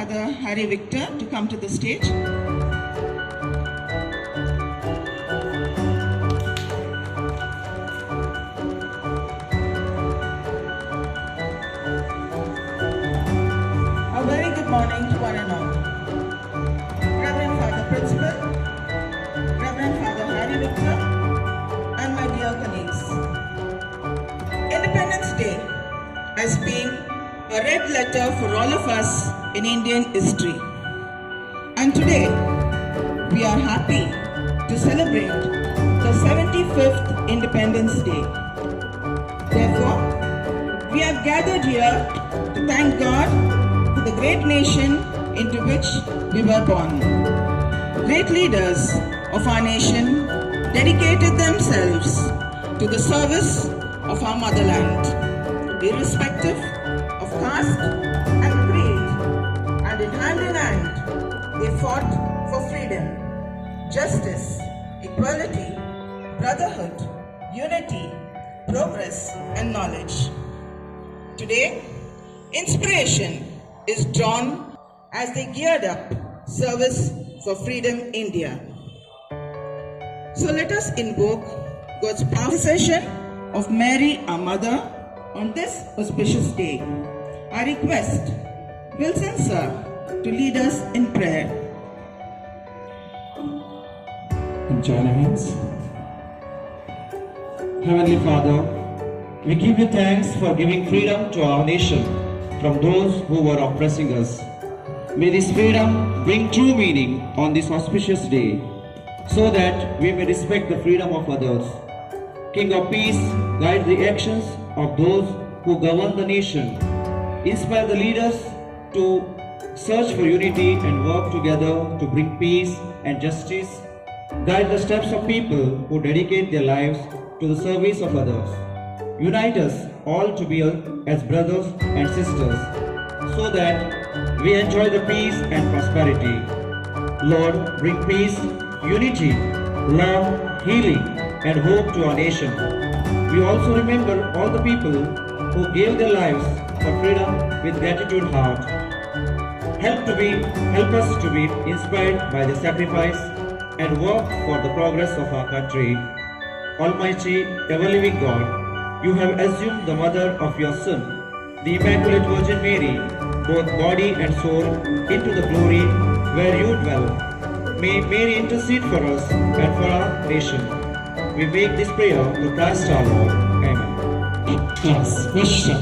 Father Harry Victor to come to the stage. A very good morning to one and all. Reverend Father Principal, Reverend Father Harry Victor, and my dear colleagues. Independence Day has been a red letter for all of us in Indian history. And today, we are happy to celebrate the 75th Independence Day. Therefore, we have gathered here to thank God for the great nation into which we were born. Great leaders of our nation dedicated themselves to the service of our motherland, irrespective of caste and creed, and in hand, they fought for freedom, justice, equality, brotherhood, unity, progress, and knowledge. Today, inspiration is drawn as they geared up service for Freedom India. So let us invoke God's powerful intercession of Mary, our mother, on this auspicious day. I request Wilson sir to lead us in prayer. And join our hands. Heavenly Father, we give you thanks for giving freedom to our nation from those who were oppressing us. May this freedom bring true meaning on this auspicious day, so that we may respect the freedom of others. King of peace, guide the actions of those who govern the nation. Inspire the leaders to search for unity and work together to bring peace and justice. Guide the steps of people who dedicate their lives to the service of others. Unite us all to be as brothers and sisters, so that we enjoy the peace and prosperity. Lord, bring peace, unity, love, healing, and hope to our nation. We also remember all the people who gave their lives for freedom with gratitude heart. Help us to be inspired by the sacrifice and work for the progress of our country. Almighty, ever-living God, you have assumed the mother of your Son, the Immaculate Virgin Mary, both body and soul, into the glory where you dwell. May Mary intercede for us and for our nation. We make this prayer to Christ our Lord. Amen. Yes, worship.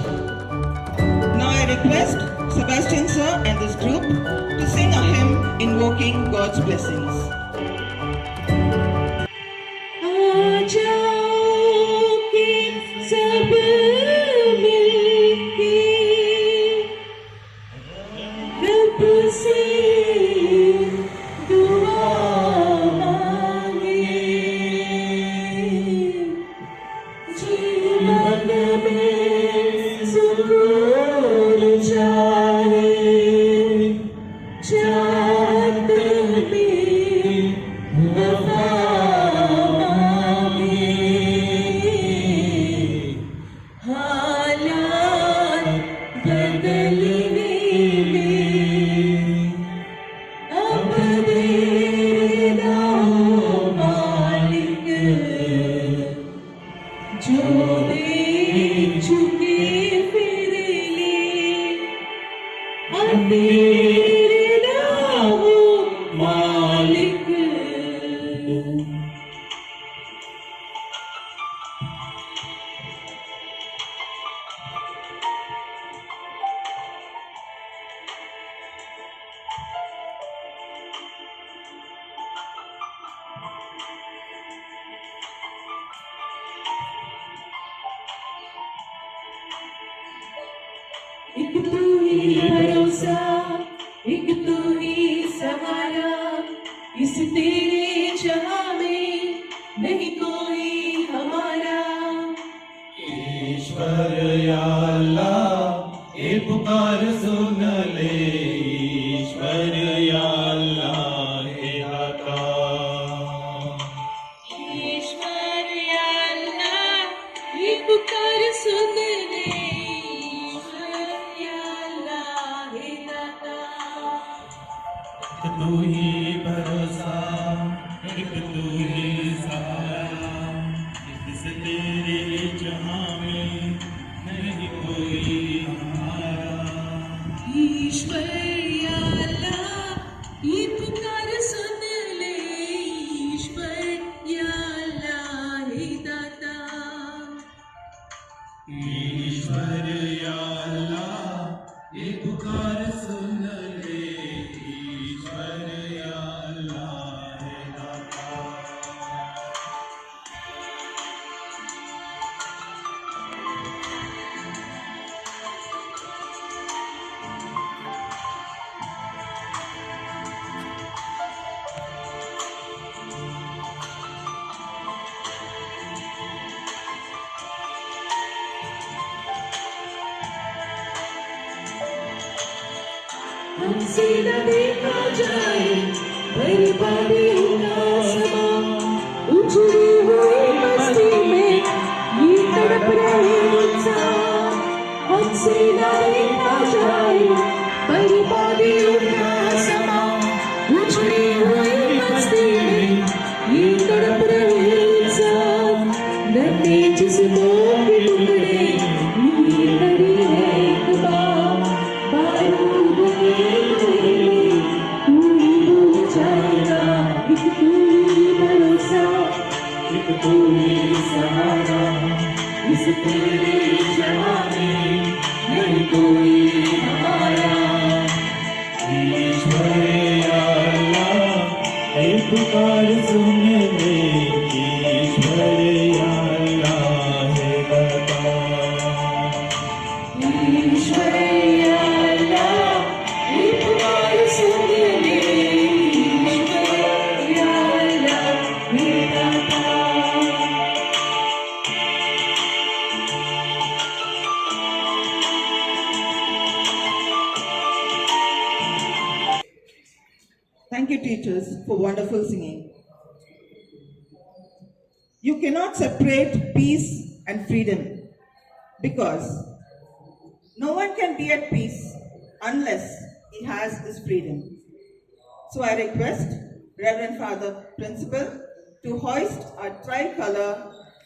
Now I request Sebastian sir and this group to sing a hymn invoking God's blessings. एक तू ही भरोसा, एक तू ही सहारा, इस तेरे जहां में नहीं कोई हमारा। ईश्वर या अल्लाह ये पुकार सुन ले, ईश्वर या अल्लाह हे दाता। ईश्वर या अल्लाह ये पुकार सुन ले, ईश्वर या अल्लाह हे दाता। भरोसा, एक तू ही सहारा, इस तेरे जहां में नहीं कोई हमारा। ईश्वर या अल्लाह, ये पुकार सुन ले। ईश्वर या अल्लाह, हे दाता। ईश्वर या अल्लाह, ये पुकार सुन ले। ईश्वर या अल्लाह, हे दाता। हमसे न देखा जाए बर्बादियों का समा, उजड़ी हुई मस्ती में ये तड़प रहे इंसान। हमसे न देखा जाए बर्बादियों का समा, उजड़ी हुई मस्ती में ये तड़प रहे इंसान। नन्हे जिस्मों के टुकड़े ये भरी है एक बार, बारूद के कोयले तू ही भूल जाएगा। एक तू ही भरोसा, एक तू ही सहारा, इस तेरे जहां में नहीं कोई हमारा। ईश्वर या अल्लाह, ये पुकार सुन ले। ईश्वर या अल्लाह, हे दाता। ईश्वर या अल्लाह, ये पुकार सुन ले। ईश्वर या अल्लाह, हे दाता। Thank you, teachers, for wonderful singing. You cannot separate peace and freedom because no one can be at peace unless he has his freedom. So I request Reverend Father Principal to hoist our tricolor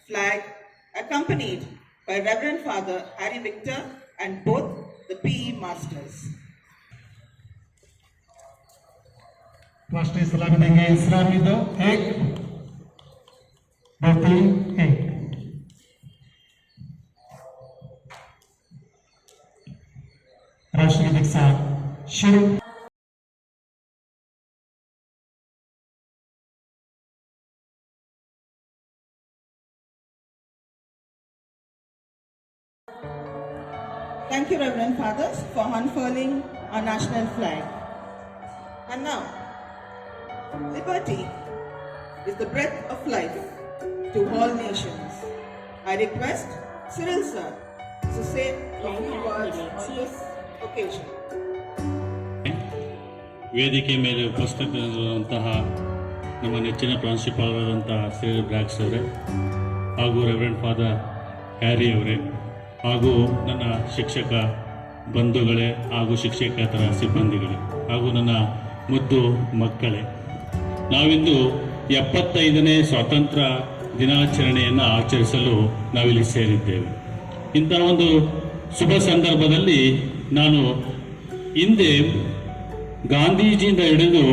flag accompanied by Reverend Father Harry Victor and both the PE masters. राष्ट्रीय सलामी देंगे इस्लामी दो, एक दो तीन एक। राष्ट्रीय दीक्षा शुरू। Thank you, Reverend Fathers, for unfurling our national flag. And now, liberty is the breath of life to all nations. I request Cyril sir to say a few words on this occasion. ವೇದಿಕೆ ಮೇಲೆ ಉಪಸ್ಥಿತರಿರುವಂತಹ ನಮ್ಮ ನೆಚ್ಚಿನ ಪ್ರಾಂಶುಪಾಲರಾದಂತಹ Cyril ಬ್ರ್ಯಾಕ್ಸ್ ಅವರೇ, ಹಾಗೂ reverend father Harry ಅವರೇ, ಹಾಗೂ ನನ್ನ ಶಿಕ್ಷಕ ಬಂಧುಗಳೇ ಹಾಗೂ ಶಿಕ್ಷಕೇತರ ಸಿಬ್ಬಂದಿಗಳೇ, ಹಾಗೂ ನನ್ನ ಮುದ್ದು ಮಕ್ಕಳೇ, ನಾವಿಂದು 75ನೇ ಸ್ವಾತಂತ್ರ್ಯ ದಿನಾಚರಣೆಯನ್ನು ಆಚರಿಸಲು ನಾವಿಲ್ಲಿ ಸೇರಿದ್ದೇವೆ. ಇಂತಹ ಒಂದು ಶುಭ ಸಂದರ್ಭದಲ್ಲಿ ನಾನು ಹಿಂದೆ ಗಾಂಧೀಜಿಯಿಂದ ಹಿಡಿದು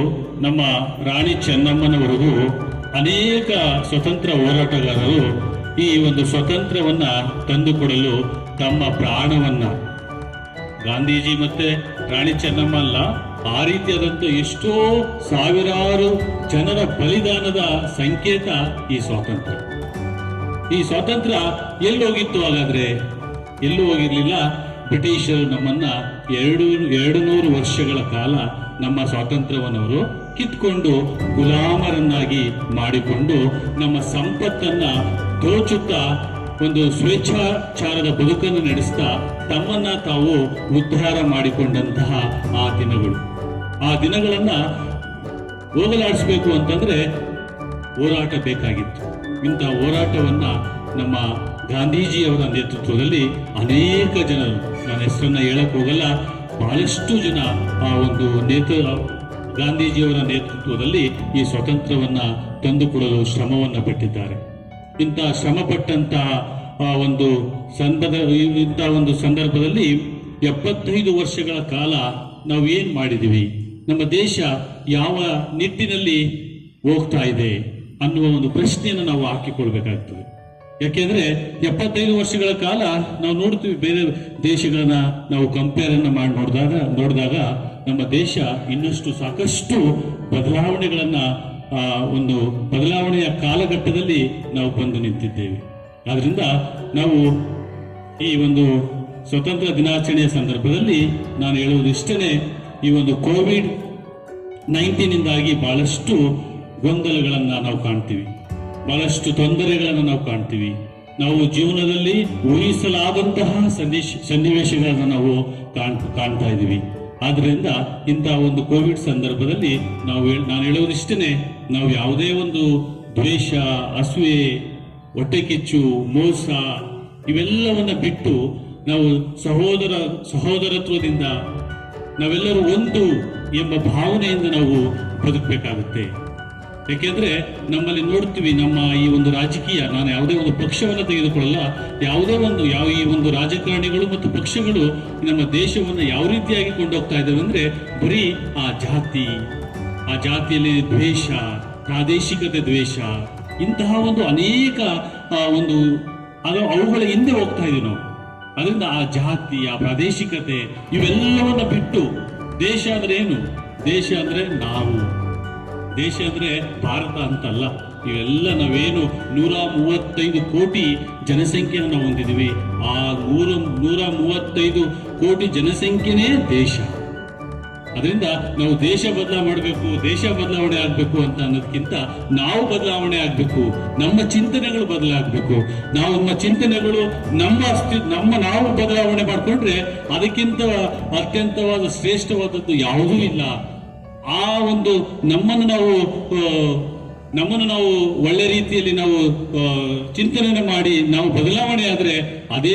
ನಮ್ಮ ರಾಣಿ ಚೆನ್ನಮ್ಮನವರೆಗೂ ಅನೇಕ ಸ್ವತಂತ್ರ ಹೋರಾಟಗಾರರು ಈ ಒಂದು ಸ್ವಾತಂತ್ರ್ಯವನ್ನು ತಂದುಕೊಡಲು ತಮ್ಮ ಪ್ರಾಣವನ್ನು, ಗಾಂಧೀಜಿ ಮತ್ತೆ ರಾಣಿ ಚೆನ್ನಮ್ಮ ಅಲ್ಲ, ಆ ರೀತಿಯಾದಂಥ ಎಷ್ಟೋ ಸಾವಿರಾರು ಜನರ ಬಲಿದಾನದ ಸಂಕೇತ ಈ ಸ್ವಾತಂತ್ರ್ಯ. ಈ ಸ್ವಾತಂತ್ರ್ಯ ಎಲ್ಲೋಗಿತ್ತು? ಹಾಗಾದ್ರೆ ಎಲ್ಲೂ ಹೋಗಿರ್ಲಿಲ್ಲ. ಬ್ರಿಟಿಷರು ನಮ್ಮನ್ನ 200 ವರ್ಷಗಳ ಕಾಲ ನಮ್ಮ ಸ್ವಾತಂತ್ರ್ಯವನ್ನವರು ಕಿತ್ಕೊಂಡು ಗುಲಾಮರನ್ನಾಗಿ ಮಾಡಿಕೊಂಡು ನಮ್ಮ ಸಂಪತ್ತನ್ನ ದೋಚುತ್ತಾ ಒಂದು ಸ್ವೇಚ್ಛಾಚಾರದ ಬದುಕನ್ನು ನಡೆಸ್ತಾ ತಮ್ಮನ್ನ ತಾವು ಉದ್ಧಾರ ಮಾಡಿಕೊಂಡಂತಹ ಆ ದಿನಗಳು. ಆ ದಿನಗಳನ್ನ ಹೋಗಲಾಡಿಸ್ಬೇಕು ಅಂತಂದ್ರೆ ಹೋರಾಟ ಬೇಕಾಗಿತ್ತು. ಇಂಥ ಹೋರಾಟವನ್ನ ನಮ್ಮ ಗಾಂಧೀಜಿಯವರ ನೇತೃತ್ವದಲ್ಲಿ ಅನೇಕ ಜನರು, ನಾನು ಹೆಸರನ್ನ ಹೇಳಕ್ ಹೋಗಲ್ಲ, ಬಹಳಷ್ಟು ಜನ ಆ ಒಂದು ಗಾಂಧೀಜಿಯವರ ನೇತೃತ್ವದಲ್ಲಿ ಈ ಸ್ವಾತಂತ್ರ್ಯವನ್ನ ತಂದುಕೊಡಲು ಶ್ರಮವನ್ನ ಪಟ್ಟಿದ್ದಾರೆ. ಇಂತಹ ಶ್ರಮ ಪಟ್ಟಂತಹ ಇಂತಹ ಒಂದು ಸಂದರ್ಭದಲ್ಲಿ 75 ವರ್ಷಗಳ ಕಾಲ ನಾವು ಏನು ಮಾಡಿದ್ದೀವಿ, ನಮ್ಮ ದೇಶ ಯಾವ ನಿಟ್ಟಿನಲ್ಲಿ ಹೋಗ್ತಾ ಇದೆ ಅನ್ನುವ ಒಂದು ಪ್ರಶ್ನೆಯನ್ನು ನಾವು ಹಾಕಿಕೊಳ್ಬೇಕಾಗ್ತದೆ. ಯಾಕೆಂದ್ರೆ 75 ವರ್ಷಗಳ ಕಾಲ ನಾವು ನೋಡ್ತೀವಿ, ಬೇರೆ ದೇಶಗಳನ್ನ ನಾವು ಕಂಪೇರನ್ನು ಮಾಡಿ ನೋಡಿದಾಗ ನಮ್ಮ ದೇಶ ಇನ್ನಷ್ಟು ಸಾಕಷ್ಟು ಬದಲಾವಣೆಗಳನ್ನ ಒಂದು ಬದಲಾವಣೆಯ ಕಾಲಘಟ್ಟದಲ್ಲಿ ನಾವು ಬಂದು ನಿಂತಿದ್ದೇವೆ. ಆದ್ರಿಂದ ನಾವು ಈ ಒಂದು ಸ್ವತಂತ್ರ ದಿನಾಚರಣೆಯ ಸಂದರ್ಭದಲ್ಲಿ ನಾನು ಹೇಳುವುದಿಷ್ಟೇ, ಈ ಒಂದು ಕೋವಿಡ್-19 ಬಹಳಷ್ಟು ಗೊಂದಲಗಳನ್ನು ನಾವು ಕಾಣ್ತೀವಿ, ಬಹಳಷ್ಟು ತೊಂದರೆಗಳನ್ನು ನಾವು ಕಾಣ್ತೀವಿ. ನಾವು ಜೀವನದಲ್ಲಿ ಊಹಿಸಲಾದಂತಹ ಸನ್ನಿವೇಶಗಳನ್ನು ನಾವು ಕಾಣ್ತಾ ಇದ್ದೀವಿ. ಆದ್ದರಿಂದ ಇಂತಹ ಒಂದು ಕೋವಿಡ್ ಸಂದರ್ಭದಲ್ಲಿ ನಾನು ಹೇಳುವುದಿಷ್ಟೇ, ನಾವು ಯಾವುದೇ ಒಂದು ದ್ವೇಷ, ಅಸೂಯೆ, ಹೊಟ್ಟೆ ಕಿಚ್ಚು, ಮೋಸ ಇವೆಲ್ಲವನ್ನ ಬಿಟ್ಟು ನಾವು ಸಹೋದರತ್ವದಿಂದ ನಾವೆಲ್ಲರೂ ಒಂದು ಎಂಬ ಭಾವನೆಯಿಂದ ನಾವು ಬದುಕಬೇಕಾಗುತ್ತೆ. ಯಾಕೆಂದ್ರೆ ನಮ್ಮಲ್ಲಿ ನೋಡ್ತೀವಿ, ನಮ್ಮ ಈ ಒಂದು ರಾಜಕೀಯ, ನಾನು ಯಾವುದೇ ಒಂದು ಪಕ್ಷವನ್ನು ತೆಗೆದುಕೊಳ್ಳಲ್ಲ, ಈ ಒಂದು ರಾಜಕಾರಣಿಗಳು ಮತ್ತು ಪಕ್ಷಗಳು ನಮ್ಮ ದೇಶವನ್ನು ಯಾವ ರೀತಿಯಾಗಿ ಕೊಂಡೋಗ್ತಾ ಇದ್ದಾವೆ ಅಂದ್ರೆ, ಬರೀ ಆ ಜಾತಿಯಲ್ಲಿ ದ್ವೇಷ, ಪ್ರಾದೇಶಿಕತೆ ದ್ವೇಷ, ಇಂತಹ ಒಂದು ಅನೇಕ ಅವುಗಳ ಹಿಂದೆ ಹೋಗ್ತಾ ಇದೀವಿ ನಾವು. ಅದರಿಂದ ಆ ಜಾತಿ, ಆ ಪ್ರಾದೇಶಿಕತೆ ಇವೆಲ್ಲವನ್ನ ಬಿಟ್ಟು ದೇಶ ಅಂದ್ರೆ ಏನು, ದೇಶ ಅಂದ್ರೆ ನಾವು, ದೇಶ ಅಂದ್ರೆ ಭಾರತ ಅಂತಲ್ಲ. ಇವೆಲ್ಲ ನಾವೇನು 135 ಕೋಟಿ ಜನಸಂಖ್ಯೆಯನ್ನು ನಾವು ಹೊಂದಿದ್ದೀವಿ. ಆ 135 ಕೋಟಿ ಜನಸಂಖ್ಯೆನೇ ದೇಶ. ಅದರಿಂದ ನಾವು ದೇಶ ಬದಲಾವಣೆ ಆಗಬೇಕು ಅಂತ ಅನ್ನೋದಕ್ಕಿಂತ ನಾವು ಬದಲಾವಣೆ ಆಗಬೇಕು, ನಮ್ಮ ಚಿಂತನೆಗಳು ಬದಲಾಗಬೇಕು. ನಮ್ಮ ಚಿಂತನೆಗಳು ನಾವು ಬದಲಾವಣೆ ಮಾಡಿಕೊಂಡ್ರೆ ಅದಕ್ಕಿಂತ ಅತ್ಯಂತವಾದ ಶ್ರೇಷ್ಠವಾದದ್ದು ಯಾವುದೂ ಇಲ್ಲ. ಆ ಒಂದು ನಮ್ಮನ್ನು ನಾವು ಒಳ್ಳೆ ರೀತಿಯಲ್ಲಿ ನಾವು ಚಿಂತನೆ ಮಾಡಿ ನಾವು ಬದಲಾವಣೆ ಆದರೆ ಅದೇ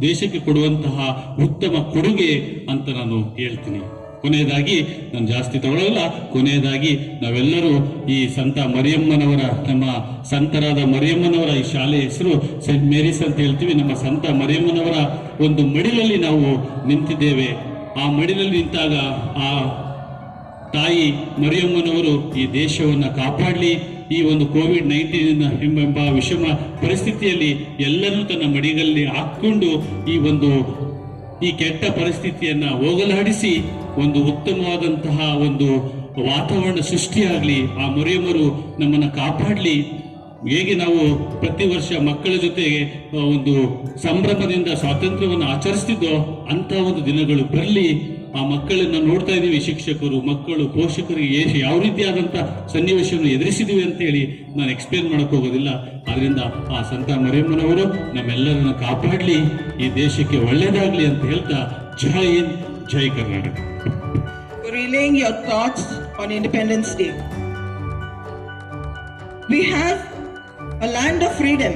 ದೇಶಕ್ಕೆ ಕೊಡುವಂತಹ ಉತ್ತಮ ಕೊಡುಗೆ ಅಂತ ನಾನು ಹೇಳ್ತೀನಿ. ಕೊನೆಯದಾಗಿ ನಾನು ಜಾಸ್ತಿ ತಗೊಳ್ಳಲ್ಲ. ಕೊನೆಯದಾಗಿ ನಾವೆಲ್ಲರೂ ಈ ನಮ್ಮ ಸಂತರಾದ ಮರಿಯಮ್ಮನವರ ಈ ಶಾಲೆ ಹೆಸರು ಸೆಂಟ್ ಮೇರಿಸ್ ಅಂತ ಹೇಳ್ತೀವಿ. ನಮ್ಮ ಸಂತ ಮರಿಯಮ್ಮನವರ ಒಂದು ಮಡಿಲಲ್ಲಿ ನಾವು ನಿಂತಿದ್ದೇವೆ. ಆ ಮಡಿಲಲ್ಲಿ ನಿಂತಾಗ ಆ ತಾಯಿ ಮರಿಯಮ್ಮನವರು ಈ ದೇಶವನ್ನು ಕಾಪಾಡಲಿ. ಈ ಒಂದು ಕೋವಿಡ್-19 ಎಂಬ ವಿಷಮ ಪರಿಸ್ಥಿತಿಯಲ್ಲಿ ಎಲ್ಲರೂ ತನ್ನ ಮಡಿಲಲ್ಲಿ ಹಾಕ್ಕೊಂಡು ಈ ಕೆಟ್ಟ ಪರಿಸ್ಥಿತಿಯನ್ನ ಹೋಗಲಾಡಿಸಿ ಒಂದು ಉತ್ತಮವಾದಂತಹ ಒಂದು ವಾತಾವರಣ ಸೃಷ್ಟಿಯಾಗಲಿ. ಆ ಮರಿಯಮ್ಮರು ನಮ್ಮನ್ನು ಕಾಪಾಡಲಿ. ಹೇಗೆ ನಾವು ಪ್ರತಿ ವರ್ಷ ಮಕ್ಕಳ ಜೊತೆಗೆ ಒಂದು ಸಂಭ್ರಮದಿಂದ ಸ್ವಾತಂತ್ರ್ಯವನ್ನು ಆಚರಿಸ್ತಿದ್ದೋ ಅಂತ ಒಂದು ದಿನಗಳು ಬರಲಿ. ಆ ಮಕ್ಕಳನ್ನ ನೋಡ್ತಾ ಇದ್ದೀವಿ, ಶಿಕ್ಷಕರು, ಮಕ್ಕಳು, ಪೋಷಕರಿಗೆ ಯಾವ ರೀತಿಯಾದಂಥ ಸನ್ನಿವೇಶವನ್ನು ಎದುರಿಸಿದೀವಿ ಅಂತೇಳಿ ನಾನು ಎಕ್ಸ್ಪ್ಲೇನ್ ಮಾಡಕ್ ಹೋಗೋದಿಲ್ಲ. ಆದ್ರಿಂದ ಆ ಸಂತ ಮರಿಯಮ್ಮನವರು ನಮ್ಮೆಲ್ಲರನ್ನ ಕಾಪಾಡಲಿ, ಈ ದೇಶಕ್ಕೆ ಒಳ್ಳೇದಾಗ್ಲಿ ಅಂತ ಹೇಳ್ತಾ ಜೈ ಹಿಂದ್, ಜೈ Karnataka. Relaying your thoughts on Independence Day. We have a land of freedom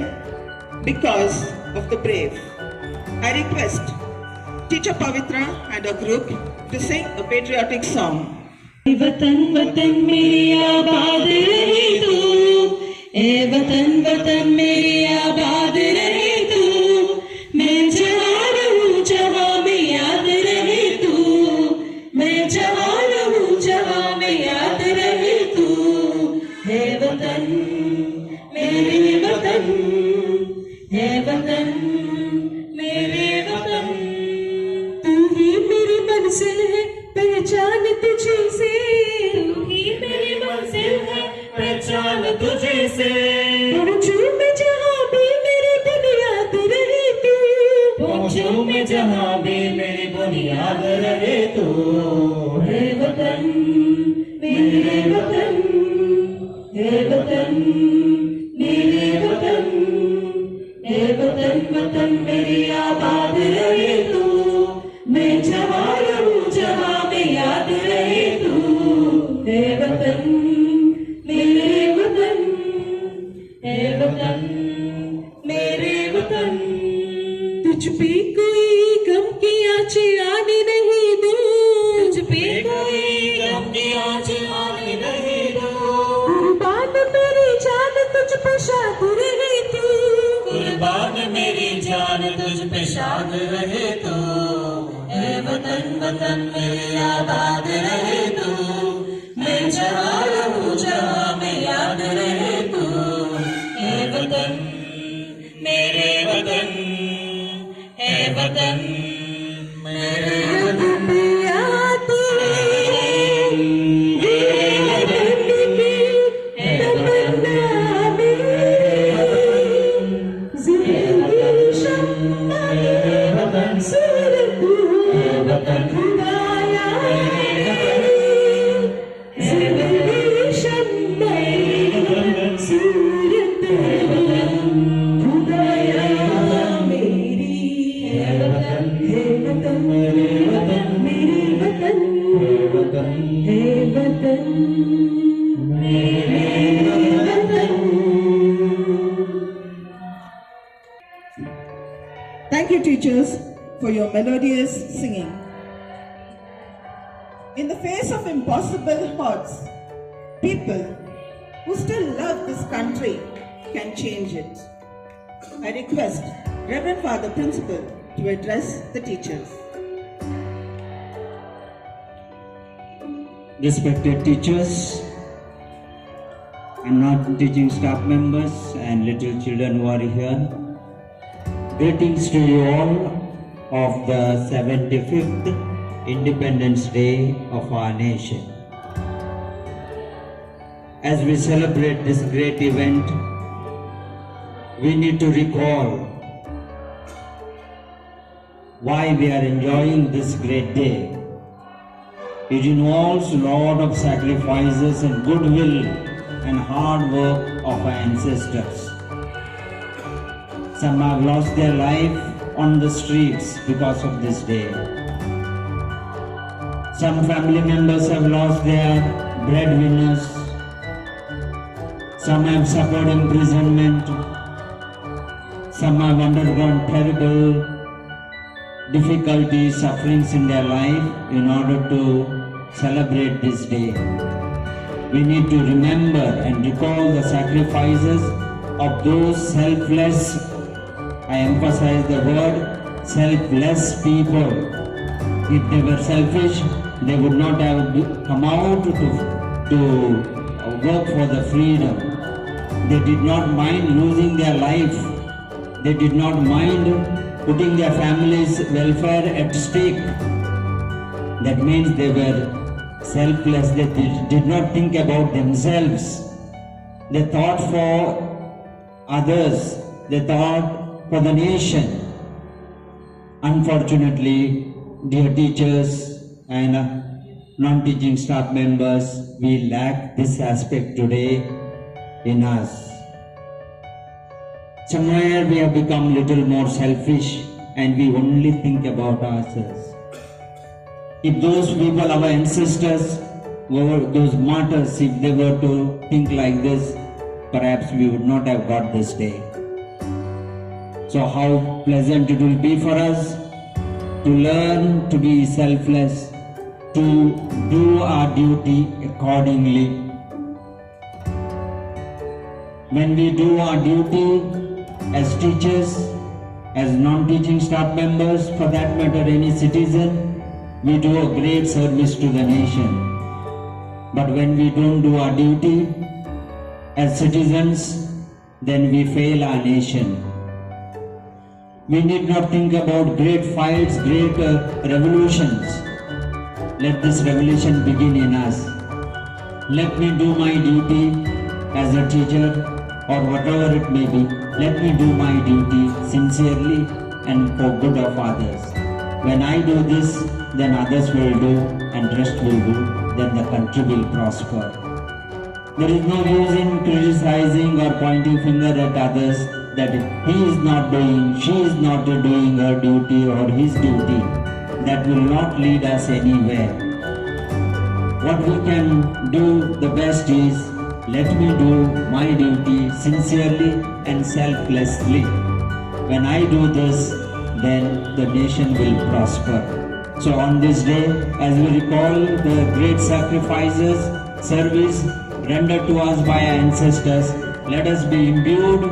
because of the brave. I request Teacher Pavitra and her group to sing a patriotic song. वतन वतन मेरी आबाद रहे तू, ए वतन वतन मेरी आबाद रहे तू, मैं जहाँ रहूं जहाँ में याद रहे तू, मैं जहाँ रहूं जहाँ में याद रहे तू, हे वतन मेरे वतन, हे वतन मेरे वतन, तू ही मेरी मंजिल है पहचान तुझे से, तू ही मेरी मंजिल है पहचान तुझे से, पहुंचूं मैं जहाँ भी मेरी बुनियाद रहे तू, पहुंचूं मैं जहाँ भी मेरी बुनियाद रहे तू, हे वतन मेरे वतन, हे वतन मेरे वतन, हे वतन वतन मेरी आबाद रहे तू, मैं जहाँ रहूं जहाँ में याद रहे तू, हे वतन मेरे वतन, हे वतन मेरे वतन, तुझ पे कोई गम की आँचें आने नहीं दूं, तुझ पे कोई जान तुझ पे शाद रहे तू, ए वतन वतन मेरे आबाद रहे तू, मैं जहाँ रहूँ जहाँ में याद रहे तू, ए वतन मेरे वतन, ए वतन मेरे वतन। Thank you, teachers, for your melodious singing. In the face of impossible odds, people who still love this country can change it. I request Reverend Father Principal to address the teachers. Respected teachers and non-teaching staff members and little children who are here, greetings to you all of the 75th Independence Day of our nation. As we celebrate this great event, we need to recall why we are enjoying this great day. It involves a lot of sacrifices and goodwill and hard work of our ancestors. Some have lost their life on the streets because of this day. Some family members have lost their breadwinners. Some have suffered imprisonment. Some have undergone terrible difficulties, sufferings in their life in order to celebrate this day. We need to remember and recall the sacrifices of those selfless, I emphasize the word, selfless people. If they were selfish, they would not have come out to work for the freedom. They did not mind losing their life. They did not mind putting their family's welfare at stake. That means they were selfless. They did not think about themselves. They thought for others. They thought for the nation. Unfortunately, dear teachers and non-teaching staff members, we lack this aspect today in us. Somewhere we have become little more selfish and we only think about ourselves. If those people, our ancestors, those martyrs, if they were to think like this, perhaps we would not have got this day. So how pleasant it will be for us to learn to be selfless, to do our duty accordingly. When we do our duty as teachers, as non-teaching staff members, for that matter any citizen, we do a great service to the nation. But when we don't do our duty as citizens, then we fail our nation. We need not think about great fights, great revolutions. Let this revolution begin in us. Let me do my duty as a teacher or whatever it may be. Let me do my duty sincerely and for good of others. When I do this, then others will do and rest will do, then the country will prosper. There is no use in criticizing or pointing finger at others that he is not doing, she is not doing her duty or his duty. That will not lead us anywhere. What we can do the best is, let me do my duty sincerely and selflessly. When I do this, then the nation will prosper. So on this day, as we recall the great sacrifices, service rendered to us by our ancestors, let us be imbued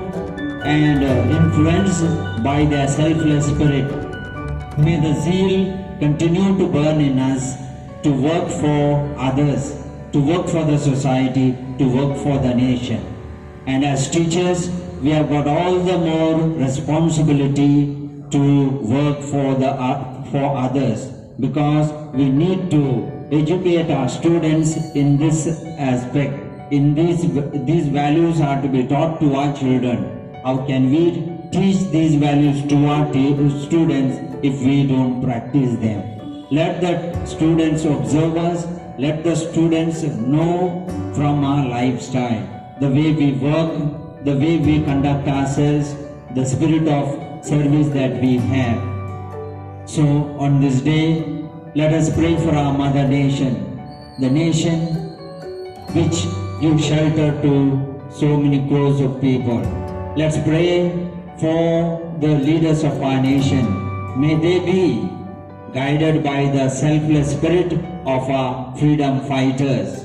and influenced by their selfless spirit. May the zeal continue to burn in us to work for others, to work for the society, to work for the nation. And as teachers, we have got all the more responsibility to work for others, because we need to educate our students in this aspect. In these values are to be taught to our children. How can we teach these values to our students if we don't practice them? Let the students observe us. Let the students know from our lifestyle, the way we work, the way we conduct ourselves, the spirit of service that we have. So on this day, let us pray for our mother nation, the nation which gives shelter to so many crores of people. Let's pray for the leaders of our nation. May they be guided by the selfless spirit of our freedom fighters.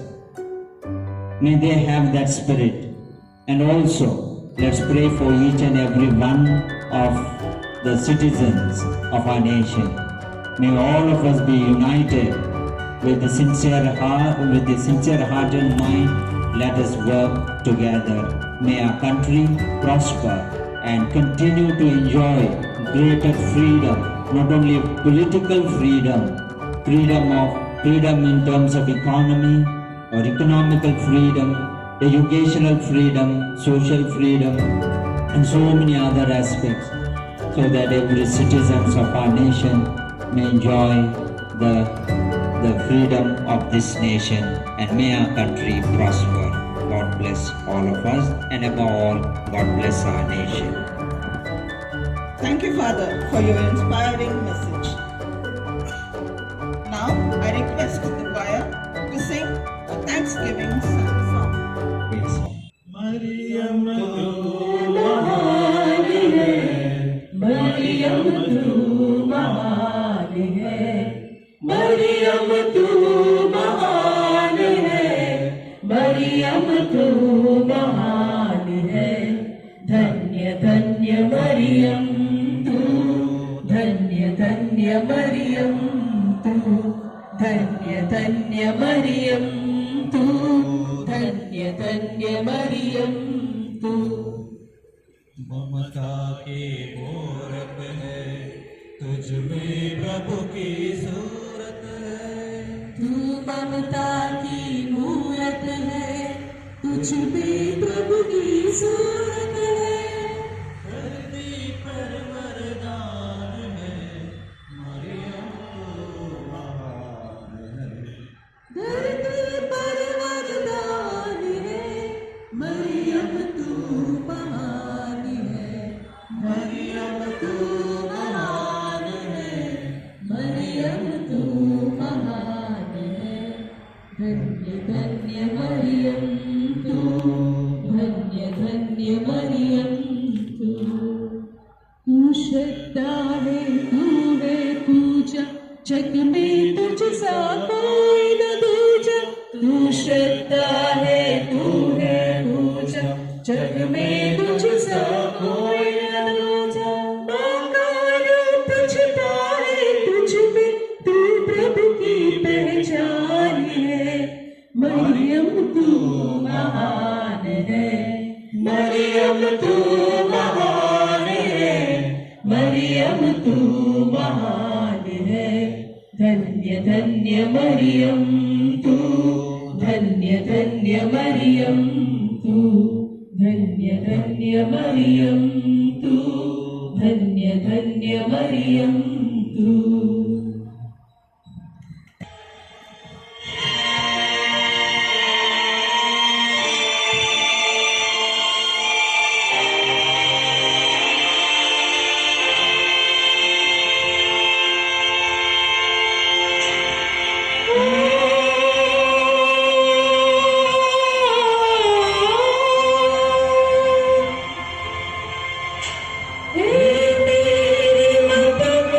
May they have that spirit. And also, let's pray for each and every one of the citizens of our nation. May all of us be united with the sincere heart and mind. Let us work together. May our country prosper and continue to enjoy greater freedom, not only political freedom in terms of economy or economical freedom, educational freedom, social freedom, and so many other aspects, so that every citizen of our nation may enjoy the freedom of this nation, and may our country prosper. God bless all of us, and above all, God bless our nation. Thank you, Father, for your inspiring message. Now, I request the choir to sing a Thanksgiving song. Yes. Maryam तू महान है, मरियम तू महान है, मरियम तू महान है, मरियम तू महान है। धन्य धन्य मरियम तू, धन्य धन्य मरियम तू, धन्य धन्य मरियम तू, धन्य धन्य मरियम तू। ममता के मूरत है, तुझ में प्रभु की सूरत है। तू ममता की मूरत है, तुझ में प्रभु की सूरत है। धरती पर वरदान है, मरियम तू महान है। धरती पर वरदान है, मरियम तू महान है, मरियम तू महान है, मरियम तू महान है। धन्य धन्य मरियम तू, धन्य धन्य मरियम तू। तू श्रद्धा है, तू है पूजा, जग में तुझसा कोई न दूजा। तू श्रद्धा है, तू है पूजा, जग में तुझसा कोई न दूजा। मांगारू तुझता है, तुझ में तू प्रभु की पहचान है। मरियम तू महान है, मरियम तू महान है, मरियम तू महान है। धन्य धन्य मरियम तू, धन्य धन्य मरियम तू, धन्य धन्य मरियम तू, धन्य धन्य मरियम तू। हे मेरी मदद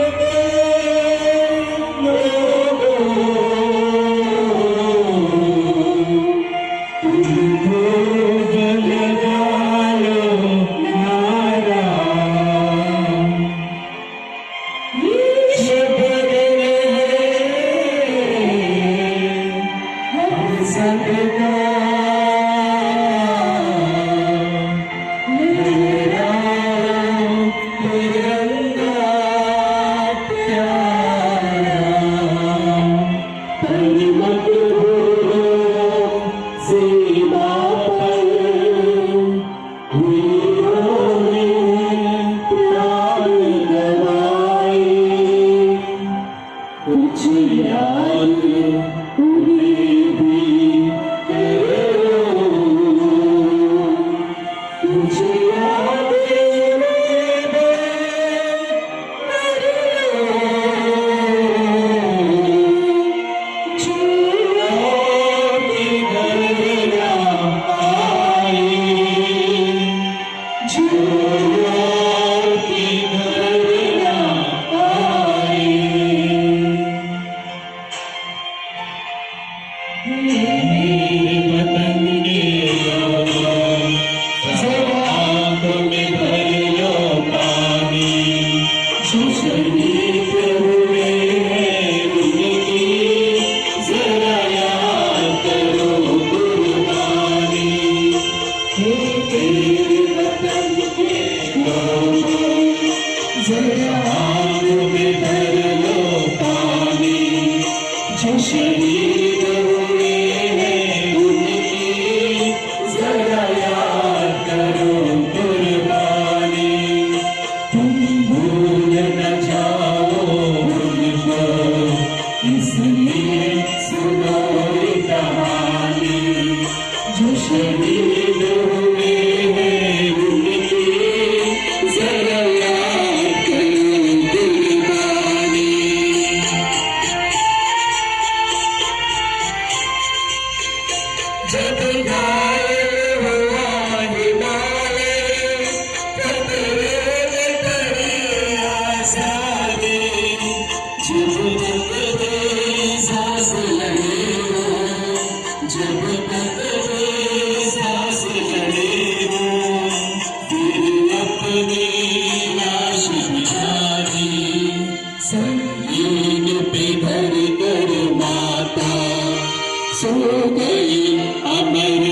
माँ पर वीरों ने प्राण गवाए, कुछ याद उन्हें भी करो, कुछ याद शहीद हुए हैं उनकी जरा याद करो कुर्बानी, तुम भूल न जाओ उनको, इसलिए सुनो ये कहानी, जो शहीद हुए हैं उनकी जरा याद करो कुर्बानी। जब घायल हुआ हिमालय, खतरे में पड़ी आज़ादी, जब बदले सांस लड़े हो, जब बदले सांस लड़े हो, फिर अपनी लाश बिछा दी, संगीन पे धर कर माता सो गई अमर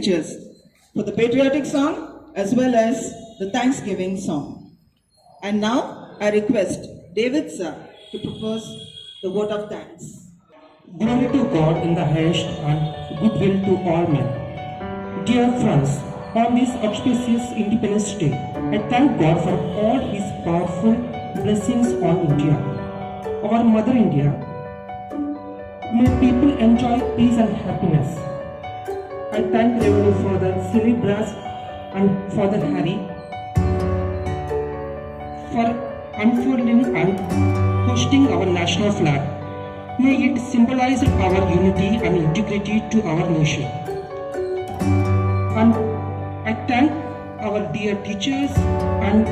speeches for the patriotic song as well as the Thanksgiving song. And now I request David sir to propose the vote of thanks. Glory to God in the highest and goodwill to all men. Dear friends, on this auspicious Independence Day, I thank God for all His powerful blessings on India, our Mother India. May people enjoy peace and happiness. I thank Reverend Father Silly Brass and Father Harry for unfurling and hosting our national flag. May it symbolize our unity and integrity to our nation. And I thank our dear teachers and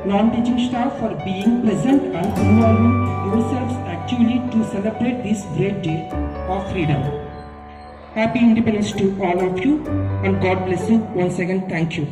non-teaching staff for being present and involving yourselves actively to celebrate this great day of freedom. Happy Independence to all of you, and God bless you once again. Thank you.